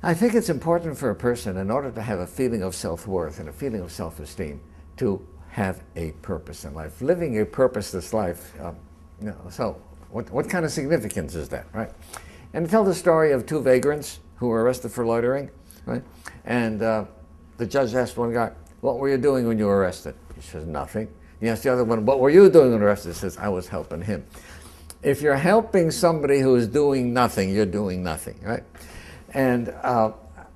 I think it's important for a person, in order to have a feeling of self-worth and a feeling of self-esteem, to have a purpose in life. Living a purposeless life, so what kind of significance is that, right? And tell the story of two vagrants who were arrested for loitering, right? And the judge asked one guy, "What were you doing when you were arrested?" He says, "Nothing." He asked the other one, "What were you doing when you were arrested?" He says, "I was helping him." If you're helping somebody who is doing nothing, you're doing nothing, right? And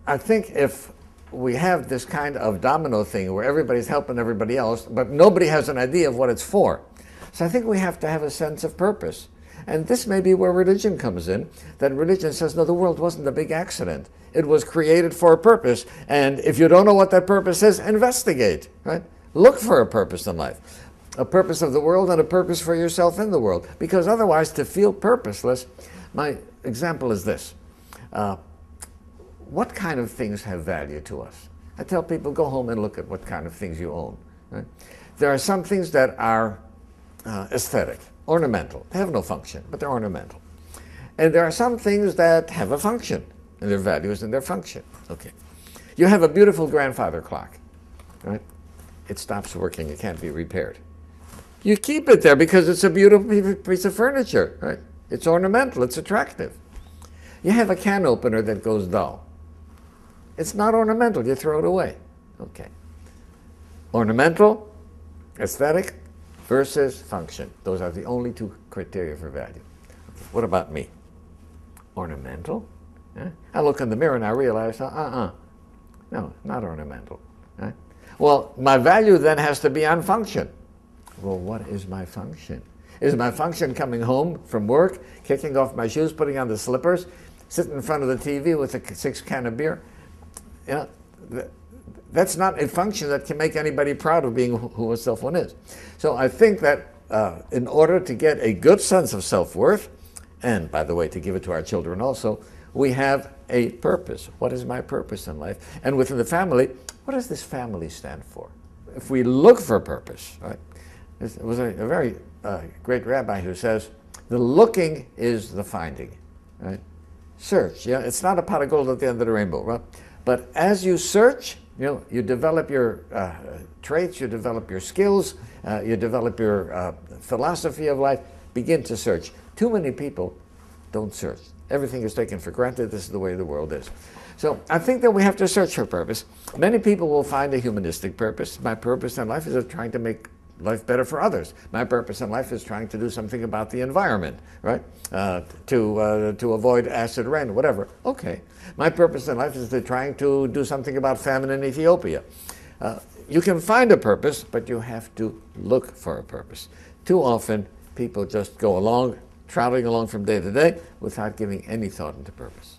I think if we have this kind of domino thing where everybody's helping everybody else, but nobody has an idea of what it's for. So I think we have to have a sense of purpose. And this may be where religion comes in, that religion says, no, the world wasn't a big accident. It was created for a purpose. And if you don't know what that purpose is, investigate, right? Look for a purpose in life. A purpose of the world and a purpose for yourself in the world. Because otherwise, to feel purposeless, my example is this. What kind of things have value to us? I tell people, go home and look at what kind of things you own. Right? There are some things that are aesthetic, ornamental. They have no function, but they're ornamental. And there are some things that have a function, and their value is in their function. Okay. You have a beautiful grandfather clock, right? It stops working, it can't be repaired. You keep it there because it's a beautiful piece of furniture, right? It's ornamental, it's attractive. You have a can opener that goes dull. It's not ornamental, you throw it away. Okay. Ornamental, aesthetic, versus function. Those are the only two criteria for value. Okay. What about me? Ornamental? Yeah? I look in the mirror and I realize, no, not ornamental. Right? Well, my value then has to be on function. Well, what is my function? Is my function coming home from work, kicking off my shoes, putting on the slippers, sitting in front of the TV with a 6-can of beer? You know, that's not a function that can make anybody proud of being who oneself one is. So I think that in order to get a good sense of self-worth, and by the way, to give it to our children also, we have a purpose. What is my purpose in life? And within the family, what does this family stand for? If we look for purpose, right? There was a very great rabbi who says, the looking is the finding, right? Search, yeah, it's not a pot of gold at the end of the rainbow, right? But as you search, you develop your traits, you develop your skills, you develop your philosophy of life. Begin to search. Too many people don't search. Everything is taken for granted. This is the way the world is. So I think that we have to search for purpose. Many people will find a humanistic purpose. My purpose in life is trying to make life better for others. My purpose in life is trying to do something about the environment, right? To avoid acid rain, whatever. Okay. My purpose in life is trying to do something about famine in Ethiopia. You can find a purpose, but you have to look for a purpose. Too often, people just go along, traveling along from day to day, without giving any thought into purpose.